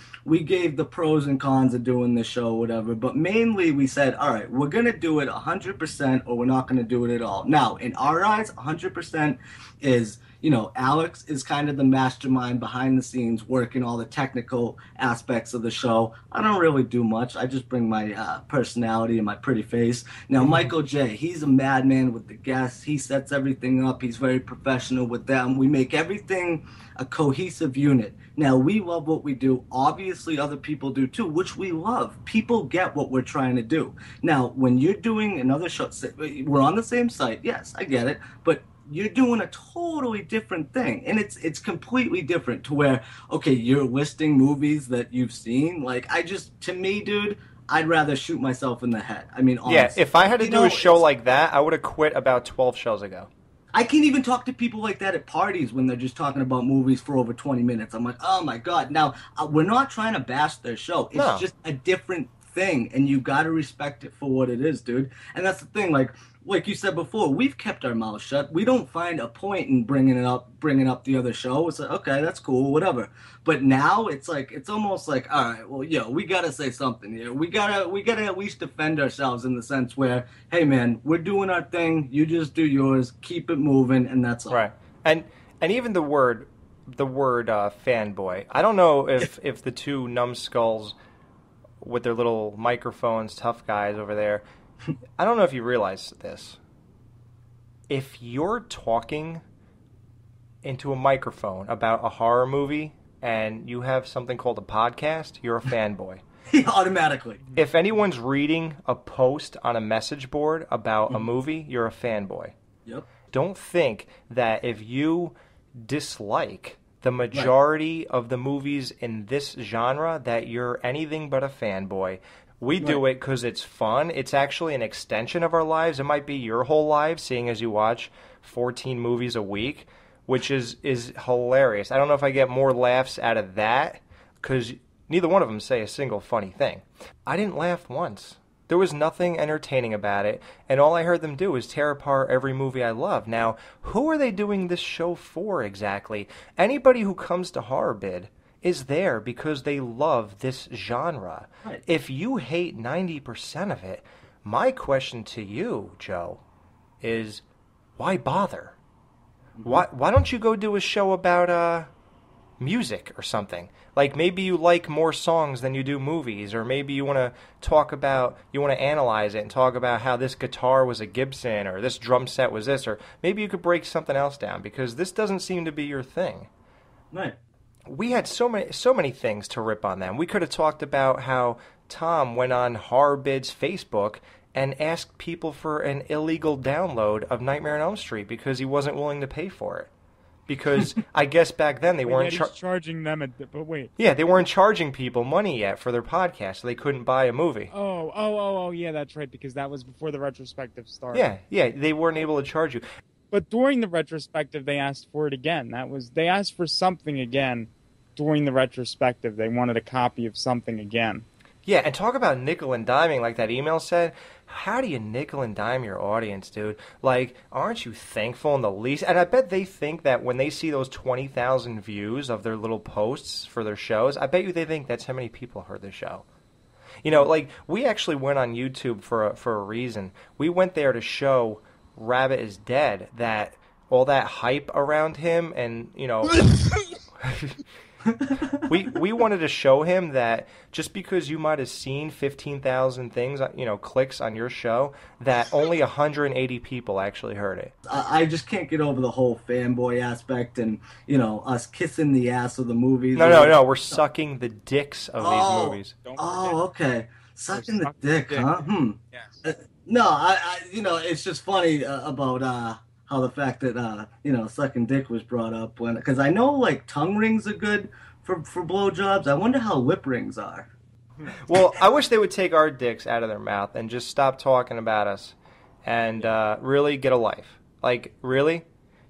F: gave the pros and cons of doing the show, whatever, but mainly we said, all right, we're going to do it 100% or we're not going to do it at all. Now, in our eyes, 100% is, Alex is kind of the mastermind behind the scenes working all the technical aspects of the show. I don't really do much. I just bring my personality and my pretty face. Now, Michael J., he's a madman with the guests. He sets everything up. He's very professional with them. We make everything a cohesive unit. Now, we love what we do. Obviously, other people do too, which we love. People get what we're trying to do. Now, when you're doing another show, we're on the same site. Yes, I get it. But you're doing a totally different thing, and it's completely different to where, okay, you're listing movies that you've seen. Like, to me, dude, I'd rather shoot myself in the head. I mean, honestly.
A: Yeah, if I had to do a show like that, I would have quit about 12 shows ago.
F: I can't even talk to people like that at parties when they're just talking about movies for over 20 minutes. I'm like, oh my God. Now, we're not trying to bash their show. It's just a different thing, and you got to respect it for what it is, dude. And that's the thing, like you said before, we've kept our mouths shut. We don't find a point in bringing up the other show. It's like, okay, that's cool, whatever. But now it's almost like, all right, well, we gotta say something here. We gotta at least defend ourselves in the sense where, hey man, we're doing our thing. You just do yours. Keep it moving, and that's all.
A: Right. And even the word fanboy. I don't know if the two numbskulls with their little microphones, tough guys over there. I don't know if you realize this. If you're talking into a microphone about a horror movie and you have something called a podcast, you're a fanboy.
F: Automatically.
A: If anyone's reading a post on a message board about a movie, you're a fanboy.
F: Yep.
A: Don't think that if you dislike the majority of the movies in this genre that you're anything but a fanboy. We do it because it's fun. It's actually an extension of our lives. It might be your whole life, seeing as you watch 14 movies a week, which is hilarious. I don't know if I get more laughs out of that because neither one of them say a single funny thing. I didn't laugh once. There was nothing entertaining about it, and all I heard them do is tear apart every movie I love. Now, who are they doing this show for exactly? Anybody who comes to Horrorbid is there because they love this genre. Right. If you hate 90% of it, my question to you, Joe, is why bother? Mm-hmm. Why don't you go do a show about music or something? Like maybe you like more songs than you do movies, or maybe you want to analyze it and talk about how this guitar was a Gibson or this drum set was this, or maybe you could break something else down because this doesn't seem to be your thing.
F: Right.
A: we had so many things to rip on them. We could have talked about how Tom went on Horrorbid's Facebook and asked people for an illegal download of Nightmare on Elm Street because he wasn't willing to pay for it. Because I guess back then they weren't
K: charging them. But wait,
A: yeah, they weren't charging people money yet for their podcast, so they couldn't buy a movie.
K: Oh, yeah, that's right, because that was before the retrospective started.
A: Yeah, they weren't able to charge you.
K: But during the retrospective, they asked for it again. They asked for something again during the retrospective. They wanted a copy of something again.
A: Yeah, and talk about nickel and diming, like that email said. How do you nickel and dime your audience, dude? Like, aren't you thankful in the least? And I bet they think that when they see those 20,000 views of their little posts for their shows, I bet you they think that's how many people heard the show. You know, like, we actually went on YouTube for a reason. We went there to show Rabbit is Dead, that all that hype around him and, you know... we wanted to show him that just because you might have seen 15,000 things, you know, clicks on your show, that only 180 people actually heard it.
F: I just can't get over the whole fanboy aspect and, you know, us kissing the ass of the movies.
A: No, we're sucking the dicks of these movies.
F: Oh, okay. Sucking the dick, huh? Yes. No, I you know, it's just funny about how the fact that you know, sucking dick was brought up because I know like tongue rings are good for blowjobs. I wonder how lip rings are.
A: Well, I wish they would take our dicks out of their mouth and just stop talking about us and really get a life. Like, really?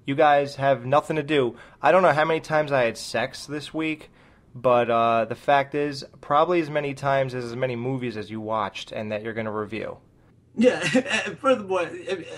A: You guys have nothing to do. I don't know how many times I had sex this week, but the fact is probably as many times as many movies as you watched and that you're going to review.
F: Yeah, and furthermore,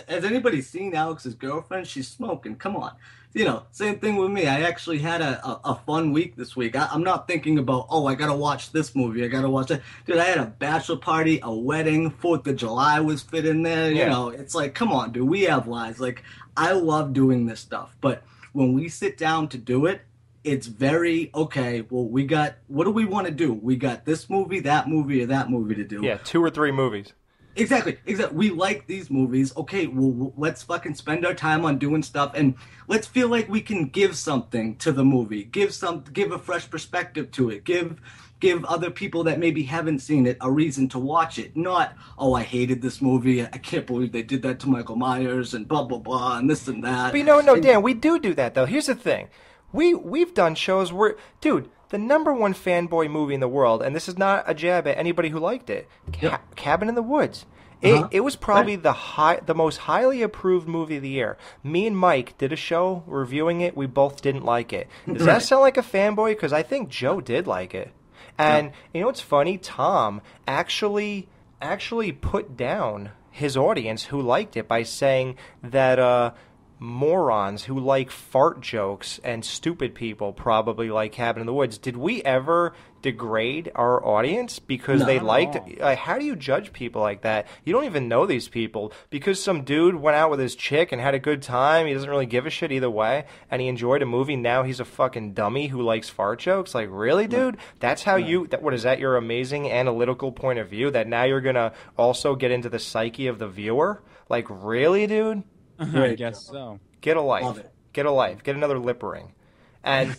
F: has anybody seen Alex's girlfriend? She's smoking. Come on. You know, same thing with me. I actually had a fun week this week. I'm not thinking about, I got to watch this movie. I got to watch that. Dude, I had a bachelor party, a wedding, 4th of July was fit in there. You know, it's like, come on, dude, we have lives. Like, I love doing this stuff. But when we sit down to do it, it's very, okay, well, what do we want to do? We got this movie, or that movie to do.
A: Yeah, 2 or 3 movies.
F: Exactly. We like these movies. Okay, well, let's fucking spend our time on doing stuff, and let's feel like we can give something to the movie. Give a fresh perspective to it. Give other people that maybe haven't seen it a reason to watch it. Not, I hated this movie. I can't believe they did that to Michael Myers and blah blah blah and this and that.
A: But no, Dan, we do that though. Here's the thing, we've done shows where, dude, the #1 fanboy movie in the world, and this is not a jab at anybody who liked it, Cabin in the Woods. It was probably the most highly approved movie of the year. Me and Mike did a show reviewing it. We both didn't like it. Does that sound like a fanboy? Because I think Joe did like it. And you know what's funny? Tom actually put down his audience who liked it by saying that morons who like fart jokes and stupid people probably like Cabin in the Woods. Did we ever degrade our audience because they liked it? How do you judge people like that? You don't even know these people. Because some dude went out with his chick and had a good time, he doesn't really give a shit either way, and he enjoyed a movie, now he's a fucking dummy who likes fart jokes? Like, really, dude? That's how what is that, your amazing analytical point of view, that now you're gonna also get into the psyche of the viewer? Like, really, dude?
K: I guess so.
A: Get a life.
F: Love it.
A: Get a life. Get another lip ring. And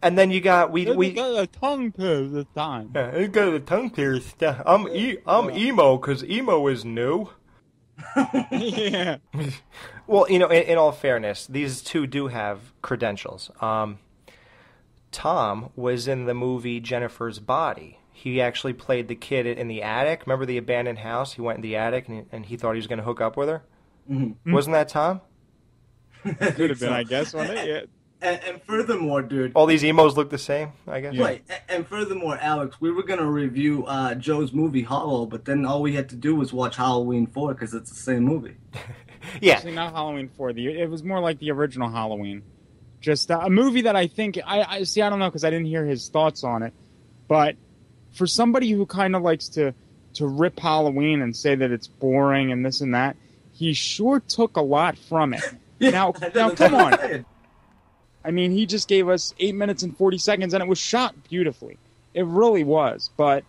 A: then you got we
K: got a tongue pierced this time.
A: Yeah, you got a tongue pierced. I'm emo because emo is new.
K: Yeah.
A: Well, you know, in all fairness, these two do have credentials. Tom was in the movie Jennifer's Body. He actually played the kid in the attic. Remember the abandoned house? He went in the attic and he thought he was going to hook up with her.
F: Mm-hmm.
A: Wasn't that Tom?
K: Could have been, I guess, wasn't it? Yeah.
F: And furthermore, dude,
A: all these emos look the same, I guess.
F: Right. And furthermore, Alex, we were gonna review Joe's movie Hollow, but then all we had to do was watch Halloween 4 because it's the same movie.
A: Yeah.
K: Actually, not Halloween 4. It was more like the original Halloween. Just a movie that I think I see. I don't know because I didn't hear his thoughts on it, but for somebody who kind of likes to rip Halloween and say that it's boring and this and that, he sure took a lot from it. Now, come on. I mean, he just gave us 8 minutes and 40 seconds, and it was shot beautifully. It really was. But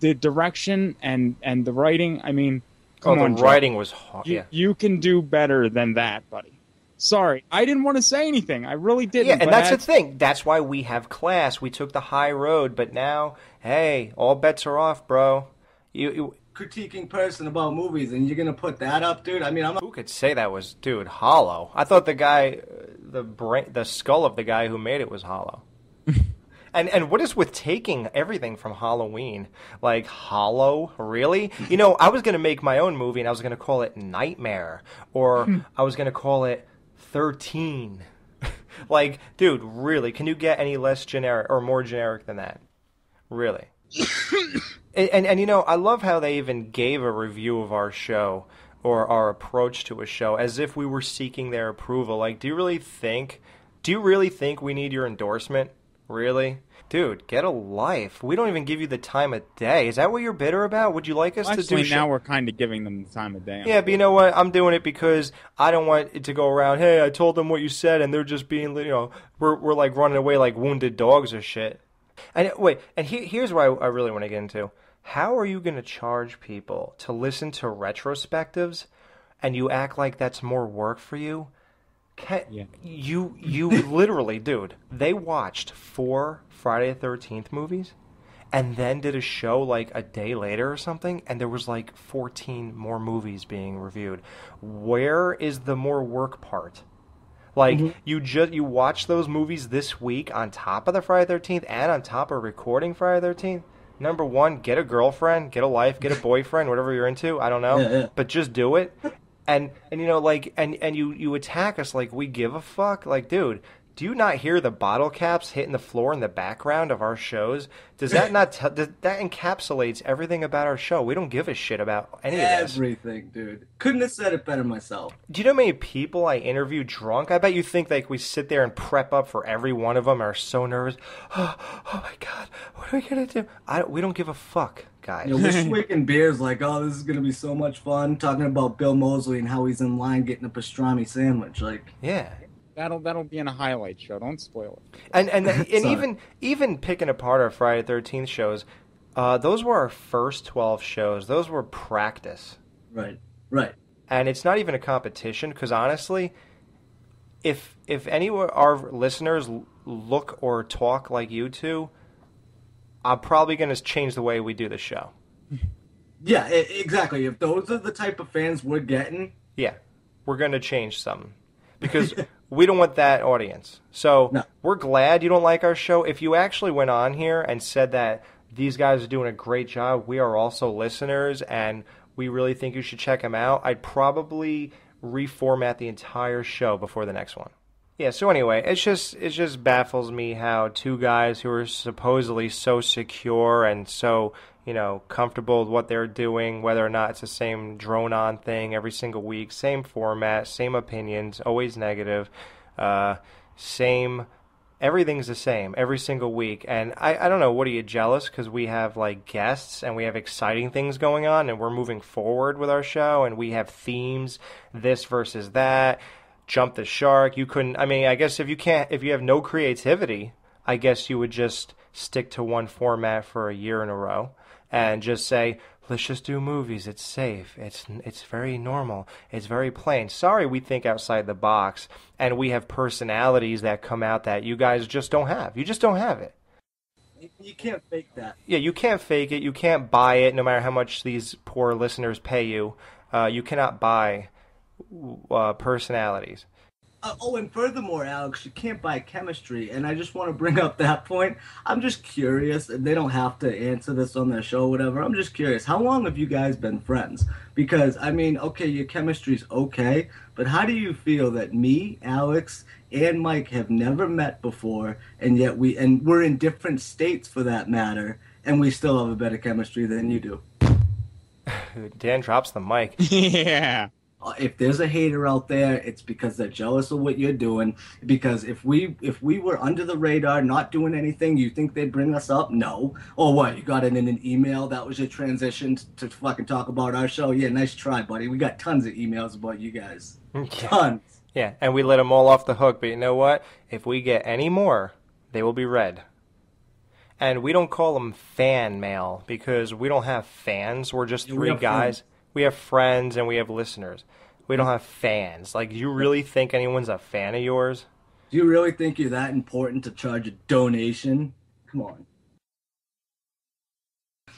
K: the direction and the writing, I mean, come on,
A: the writing was hard.
K: You can do better than that, buddy. Sorry, I didn't want to say anything. I really didn't.
A: Yeah, and that's the thing. That's why we have class. We took the high road, but now, hey, all bets are off, bro. You
F: critiquing person about movies, and you're gonna put that up, dude? I mean, I'm not...
A: Who could say that was, dude, hollow? I thought the guy, the skull of the guy who made it was hollow. And what is with taking everything from Halloween? Like, hollow? Really? You know, I was going to make my own movie, and I was going to call it Nightmare. Or I was going to call it 13. Like, dude, really? Can you get any less generic or more generic than that? Really? and you know, I love how they even gave a review of our show or our approach to a show as if we were seeking their approval. Like, do you really think we need your endorsement? Really? Dude, get a life. We don't even give you the time of day. Is that what you're bitter about? Would you like us to do
K: Actually, now we're kind of giving them the time of day.
A: Yeah, but you know what? I'm doing it because I don't want it to go around, hey, I told them what you said, and they're just being, you know, we're like running away like wounded dogs or shit. And wait, and here's where I really want to get into. How are you going to charge people to listen to retrospectives and you act like that's more work for you? You literally, dude, they watched 4 Friday the 13th movies and then did a show like a day later or something, and there was like 14 more movies being reviewed. Where is the more work part? Like, you watch those movies this week on top of the Friday the 13th and on top of recording Friday the 13th? Number one, get a girlfriend, get a life, get a boyfriend, whatever you're into, I don't know. But just do it. And you know, like, and you attack us like we give a fuck. Like, dude, do you not hear the bottle caps hitting the floor in the background of our shows? Does that not that encapsulates everything about our show? We don't give a shit about any of this.
F: Everything, dude. Couldn't have said it better myself.
A: Do you know how many people I interview drunk? I bet you think like we sit there and prep up for every one of them and are so nervous. Oh my God, what are we gonna do? We don't give a fuck, guys.
F: You know, we're swicking beers like, oh, this is gonna be so much fun. Talking about Bill Moseley and how he's in line getting a pastrami sandwich, like.
A: Yeah.
K: That'll be in a highlight show. Don't spoil it.
A: And even picking apart our Friday the 13th shows, those were our first 12 shows. Those were practice.
F: Right.
A: And it's not even a competition because honestly, if any of our listeners look or talk like you two, I'm probably going to change the way we do the show.
F: Yeah, exactly. If those are the type of fans we're getting,
A: yeah, we're going to change something because. We don't want that audience. So We're glad you don't like our show. If you actually went on here and said that these guys are doing a great job, we are also listeners, and we really think you should check them out, I'd probably reformat the entire show before the next one. Yeah, so anyway, it just baffles me how two guys who are supposedly so secure and so, you know, comfortable with what they're doing, whether or not it's the same drone-on thing every single week, same format, same opinions, always negative, everything's the same every single week. And I don't know, what are you, jealous because we have, like, guests and we have exciting things going on and we're moving forward with our show and we have themes, this versus that, jump the shark. You couldn't, I mean, I guess if you have no creativity, I guess you would just stick to one format for a year in a row. And just say, let's just do movies. It's safe. It's very normal. It's very plain. Sorry, we think outside the box, and we have personalities that come out that you guys just don't have. You just don't have it.
F: You can't fake that.
A: Yeah, you can't fake it. You can't buy it, no matter how much these poor listeners pay you. You cannot buy personalities.
F: And furthermore, Alex, you can't buy chemistry, and I just want to bring up that point. I'm just curious, and they don't have to answer this on their show or whatever. I'm just curious, how long have you guys been friends? Because, I mean, okay, your chemistry's okay, but how do you feel that me, Alex, and Mike have never met before, and yet we're in different states for that matter, and we still have a better chemistry than you do?
A: Dan drops the mic.
K: Yeah.
F: If there's a hater out there, it's because they're jealous of what you're doing. Because if we were under the radar, not doing anything, you think they'd bring us up? No. Or what? You got it in an email? That was your transition to fucking talk about our show? Yeah, nice try, buddy. We got tons of emails about you guys. Tons.
A: Yeah, and we let them all off the hook. But you know what? If we get any more, they will be read. And we don't call them fan mail because we don't have fans. We're just three guys. We have friends and we have listeners. We don't have fans. Like, do you really think anyone's a fan of yours?
F: Do you really think you're that important to charge a donation? Come on.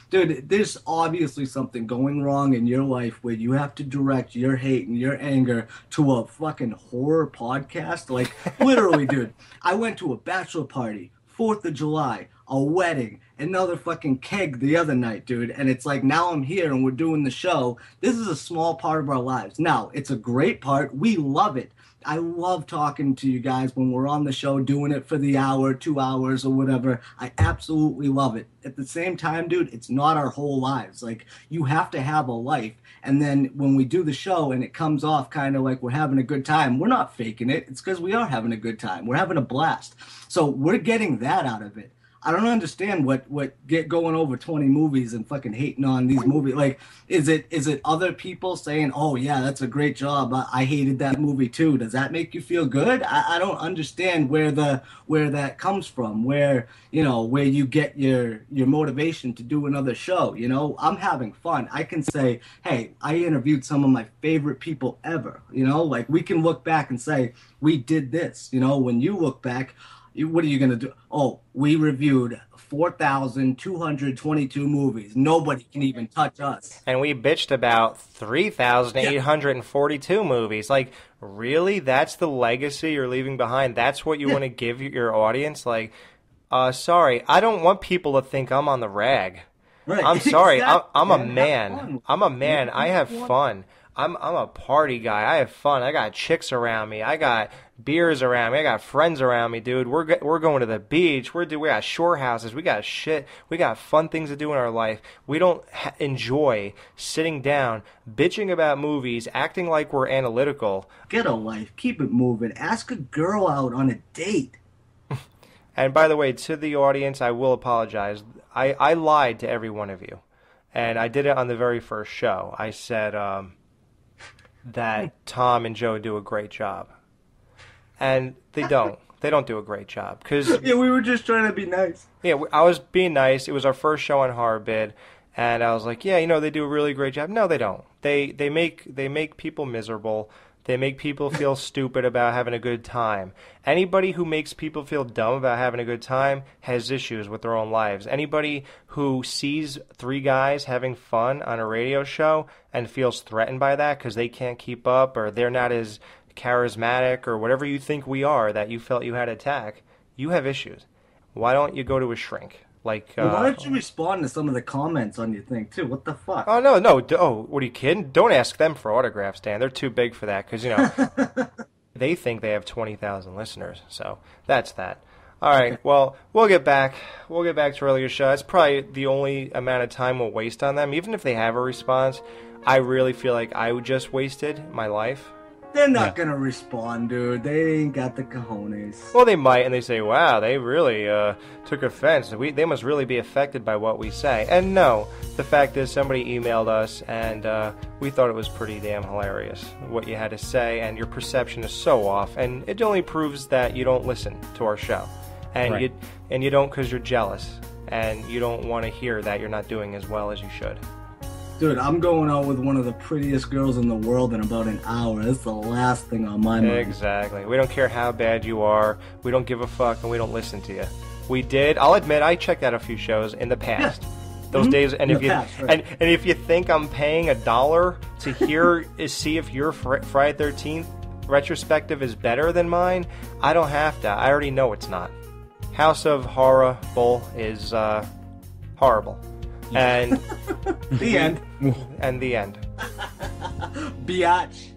F: Dude, there's obviously something going wrong in your life where you have to direct your hate and your anger to a fucking horror podcast. Like, literally, dude, I went to a bachelor party, 4th of July, a wedding, another fucking keg the other night, dude. And it's like, now I'm here and we're doing the show. This is a small part of our lives. Now, it's a great part. We love it. I love talking to you guys when we're on the show, doing it for the hour, 2 hours, or whatever. I absolutely love it. At the same time, dude, it's not our whole lives. Like, you have to have a life. And then when we do the show and it comes off kind of like we're having a good time, we're not faking it. It's because we are having a good time. We're having a blast. So we're getting that out of it. I don't understand what get going over 20 movies and fucking hating on these movies. Like, is it other people saying, oh yeah, that's a great job, I hated that movie too? Does that make you feel good? I don't understand where that comes from, where you get your motivation to do another show. I'm having fun. I can say, hey, I interviewed some of my favorite people ever. Like, we can look back and say, we did this. When you look back, what are you going to do? Oh, we reviewed 4,222 movies. Nobody can even touch us.
A: And we bitched about 3,842 movies. Like, really? That's the legacy you're leaving behind? That's what you want to give your audience? Like, sorry, I don't want people to think I'm on the rag.
F: Right.
A: I'm sorry.
F: Exactly.
A: I'm a man. I'm a man. I have fun. I'm a party guy. I have fun. I got chicks around me. I got beers around me. I got friends around me, dude. We're going to the beach. We got shore houses. We got shit. We got fun things to do in our life. We don't enjoy sitting down, bitching about movies, acting like we're analytical.
F: Get a life. Keep it moving. Ask a girl out on a date.
A: And by the way, to the audience, I will apologize. I lied to every one of you. And I did it on the very first show. I said that Tom and Joe do a great job. And they don't. They don't do a great job.
F: Yeah, we were just trying to be nice.
A: Yeah, I was being nice. It was our first show on Horror Bid. And I was like, yeah, they do a really great job. No, they don't. They make people miserable. They make people feel stupid about having a good time. Anybody who makes people feel dumb about having a good time has issues with their own lives. Anybody who sees three guys having fun on a radio show and feels threatened by that because they can't keep up or they're not as charismatic or whatever you think we are that you felt you had to attack, you have issues. Why don't you go to a shrink? Like,
F: why don't you respond to some of the comments on your thing, too? What the fuck?
A: Oh, no. Oh, what are you kidding? Don't ask them for autographs, Dan. They're too big for that because, they think they have 20,000 listeners. So that's that. All right. Okay. Well, we'll get back to earlier show. It's probably the only amount of time we'll waste on them. Even if they have a response, I really feel like I just wasted my life.
F: They're not going to respond, dude. They ain't got the cojones.
A: Well, they might, and they say, wow, they really took offense. They must really be affected by what we say. And no, the fact is somebody emailed us, and we thought it was pretty damn hilarious what you had to say, and your perception is so off. And it only proves that you don't listen to our show. And you don't because you're jealous, and you don't want to hear that you're not doing as well as you should.
F: Dude, I'm going out with one of the prettiest girls in the world in about an hour. That's the last thing on my mind.
A: Exactly. We don't care how bad you are. We don't give a fuck, and we don't listen to you. We did. I'll admit, I checked out a few shows in the past. Yeah. Those days, and if and if you think I'm paying $1 to hear see if your Friday 13th retrospective is better than mine, I don't have to. I already know it's not. House of Horror Bull is horrible. And
F: the end.
A: And the end.
F: Biatch.